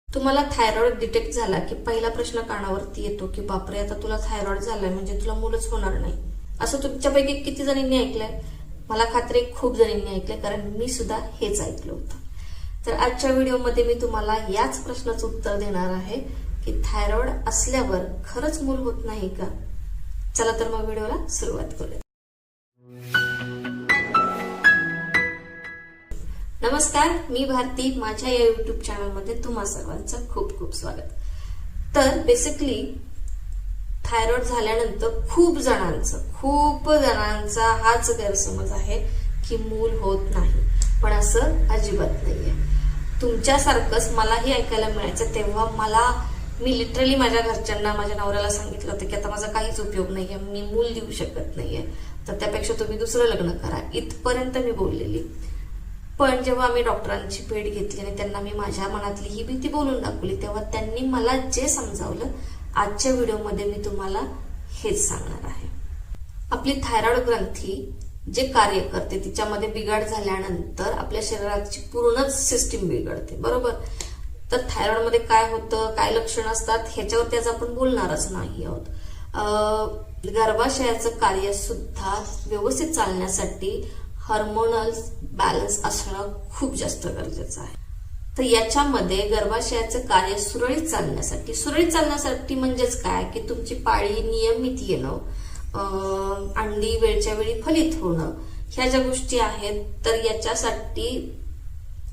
तुम्हाला thyroid detect झाला की पहिला प्रश्न कानावरती येतो की बापरे, आता तुला थायरॉइड झालाय म्हणजे तुला मुलंच होणार नाही. असं तुमच्यापैकी किती जणींनी ऐकलंय? मला खात्री आहे खूप जणींनी ऐकलंय, कारण मी सुद्धा हेच ऐकलं होतं. तर आजच्या व्हिडिओमध्ये मी तुम्हाला याच प्रश्नाचं उत्तर देणार आहे की थायरॉइड असल्यावर खरंच मूल होत नाही का? चला तर मग व्हिडिओला सुरुवात करूया. नमस्कार, मी भारती. माझ्या या युट्यूब चॅनलमध्ये तुम्हा सर्वांचं खूप खूप स्वागत. तर बेसिकली थायरॉइड झाल्यानंतर खूप जणांचा हाच गैरसमज आहे की मूल होत नाही, पण असं अजिबात नाहीये. तुमच्यासारखंच मलाही ऐकायला मिळायचं. तेव्हा मी लिटरली माझ्या घरच्यांना, माझ्या नवऱ्याला सांगितलं होतं की आता माझा काहीच उपयोग नाहीये, मी मूल देऊ शकत नाहीये, तर त्यापेक्षा तुम्ही दुसरं लग्न करा, इथपर्यंत मी बोललेली. पण जेव्हा आम्ही डॉक्टरांची भेट घेतली आणि त्यांना मी माझ्या मनातली ही भीती बोलून दाखवली, तेव्हा त्यांनी मला जे समजावलं आजच्या व्हिडिओमध्ये मी तुम्हाला हेच सांगणार आहे. आपली थायरॉइड ग्रंथी जे कार्य करते तिच्यामध्ये बिघाड झाल्यानंतर आपल्या शरीराची पूर्णच सिस्टीम बिघडते, बरोबर? तर थायरॉइड मध्ये काय होतं, काय लक्षणं असतात ह्याच्यावरती आज आपण बोलणारच नाही आहोत. गर्भाशयाचं कार्य सुद्धा व्यवस्थित चालण्यासाठी हार्मोनल बॅलन्स असणं खूप जास्त गरजेचं आहे. तर याच्यामध्ये गर्भाशयाचं कार्य सुरळीत चालण्यासाठी म्हणजेच काय की तुमची पाळी नियमित येणं, अंडी वेळच्या वेळी फलित होणं, ह्या ज्या गोष्टी आहेत, तर याच्यासाठी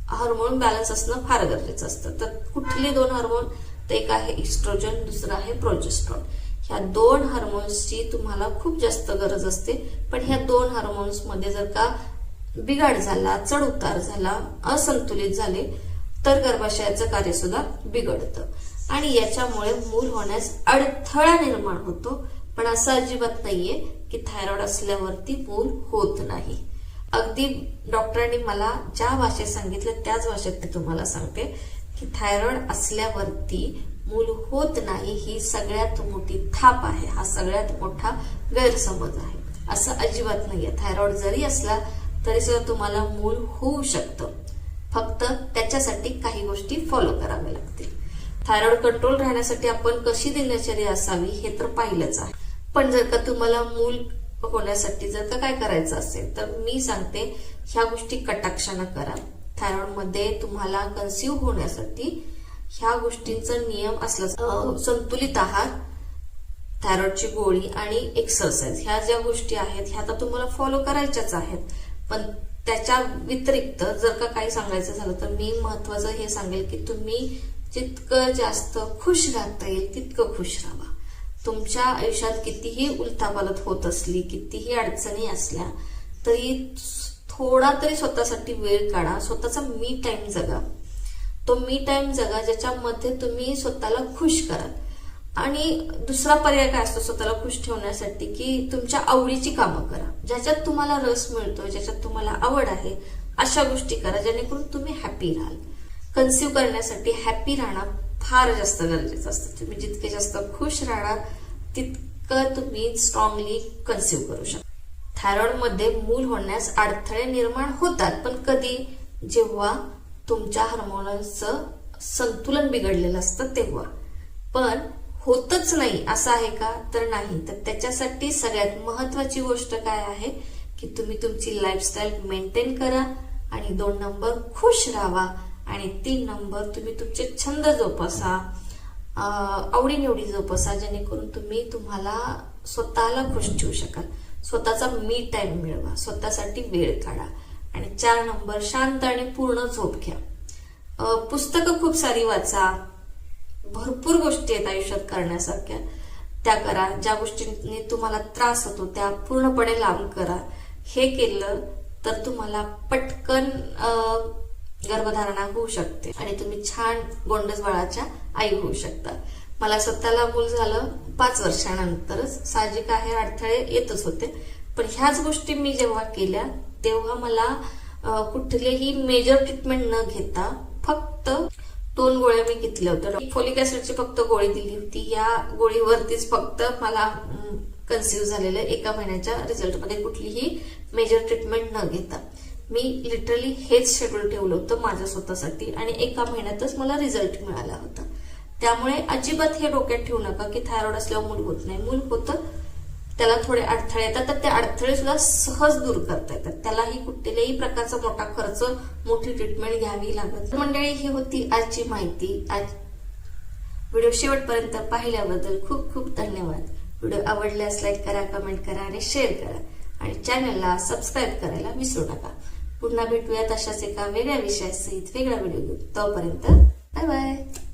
हार्मोन बॅलन्स असणं फार गरजेचं असतं. तर कुठले दोन हार्मोन? तर एक आहे इस्ट्रोजन, दुसरं आहे प्रोजेस्ट्रॉन. ह्या दोन हार्मोन्सची तुम्हाला खूप जास्त गरज असते. पण ह्या दोन हार्मोन्स मध्ये जर का बिघाड झाला, चढ उतार झाला, असंतुलित झाले तर गर्भाशयाचं कार्य सुद्धा बिघडतं आणि याच्यामुळे मूल होण्यास अडथळा निर्माण होतो. पण असं अजिबात नाहीये की थायरॉइड असल्यावरती मूल होत नाही. अगदी डॉक्टरांनी मला ज्या भाषेत सांगितलं त्याच भाषेत मी तुम्हाला सांगते की थायरॉइड असल्यावरती मूल होत नाही ही सगळ्यात मोठी थाप आहे, हा सगळ्यात मोठा गैरसमज आहे. असं अजिबात नाहीये. थायरॉइड जरी असला तरी सुद्धा तुम्हाला मूल होऊ शकतं, फक्त त्याच्यासाठी काही गोष्टी फॉलो कराव्या लागतील. थायरॉइड कंट्रोल राहण्यासाठी आपण कशी दिनचर्या असावी हे तर पाहिलंच आहे. पण जर का तुम्हाला मूल होण्यासाठी जर का काय करायचं असेल तर मी सांगते ह्या गोष्टी कटाक्षानं करा. थायरॉइड मध्ये तुम्हाला कन्सिव्ह होण्यासाठी ह्या गोष्टींचा नियम असला, संतुलित आहार, थायरॉइडची गोळी आणि एक्सरसाइज, ह्या ज्या गोष्टी आहेत ह्या तर तुम्हाला फॉलो करायच्याच आहेत. पण त्याच्या व्यतिरिक्त जर का काही सांगायचं झालं तर मी महत्वाचं हे सांगेल की तुम्ही जितकं जास्त खुश राहता येईल तितकं खुश राहा. तुमच्या आयुष्यात कितीही उलथापालथ होत असली, कितीही अडचणी असल्या तरी थोडा तरी स्वतःसाठी वेळ काढा. स्वतःचा मी टाइम जगा. तो मी टाइम जगा ज्याच्यामध्ये तुम्ही स्वतःला खुश करा. आणि दुसरा पर्याय काय असतो स्वतःला खुश ठेवण्यासाठी की तुमच्या आवडीची कामं करा, ज्याच्यात तुम्हाला रस मिळतो, ज्याच्यात तुम्हाला आवड आहे, अशा गोष्टी करा जेणेकरून तुम्ही हॅपी राहाल. कन्सिव्ह करण्यासाठी हॅपी राहणं फार जास्त गरजेचं असतं. तुम्ही जितके जास्त खुश राहणार तितकं तुम्ही स्ट्रॉंगली कन्सिव्ह करू शकता. थायरॉइड मध्ये मूल होण्यास अडथळे निर्माण होतात, पण कधी? जेव्हा तुमच्या हार्मोन्सचं संतुलन बिघडलेलं असतं तेव्हा. पण होतच नाही असं आहे का? तर नाही. तर त्याच्यासाठी सगळ्यात महत्वाची गोष्ट काय आहे की तुम्ही तुमची लाईफस्टाईल मेंटेन करा आणि 2 नंबर खुश राहा आणि 3 नंबर तुम्ही तुमचे छंद जोपासा, आवडीनिवडी जोपासा, जेणेकरून तुम्हाला स्वतःला खुश ठेवू शकाल. स्वतःचा मी टाइम मिळवा, स्वतःसाठी वेळ काढा. आणि 4 नंबर शांत आणि पूर्ण झोप घ्या. पुस्तकं खूप सारी वाचा. भरपूर गोष्टी आहेत आयुष्यात करण्यासारख्या, त्या करा. ज्या गोष्टींनी तुम्हाला त्रास होतो त्या पूर्णपणे लांब करा. हे केलं तर तुम्हाला पटकन गर्भधारणा होऊ शकते आणि तुम्ही छान गोंडस बाळाच्या आई होऊ शकता. मला स्वतःला मूल झालं 5 वर्षानंतरच. साहजिक आहे अडथळे येतच होते, पण ह्याच गोष्टी मी जेव्हा केल्या तेव्हा मला कुठलेही मेजर ट्रीटमेंट न घेता फक्त 2 गोळ्या मी घेतल्या होत्या. फोलिक ऍसिडची फक्त गोळी दिली होती. या गोळीवरतीच फक्त मला कन्सिव्ह झालेलं 1 महिन्याच्या रिझल्टमध्ये कुठलीही मेजर ट्रीटमेंट न घेता मी लिटरली हेच शेड्यूल ठेवलं होतं माझ्या स्वतःसाठी आणि एका महिन्यातच मला रिझल्ट मिळाला होता. त्यामुळे अजिबात हे डोक्यात ठेवू नका की थायरॉइड असल्यावर मूल होत नाही. मूल होतं, त्याला थोडे अडथळे येतात, तर ते अडथळे सुद्धा सहज दूर करता येतात. त्यालाही कुठल्याही प्रकारचा मोठा खर्च, मोठी ट्रीटमेंट घ्यावी लागत. मंडळी, ही होती आजची माहिती. आज व्हिडिओ शेवटपर्यंत पाहिल्याबद्दल खूप खूप धन्यवाद. व्हिडिओ आवडल्यास लाईक करा, कमेंट करा आणि शेअर करा आणि चॅनलला सबस्क्राईब करायला विसरू नका. पुन्हा भेटूयात अशाच एका वेगळ्या विषयासहित वेगळा व्हिडिओ घेऊन. तोपर्यंत बाय बाय.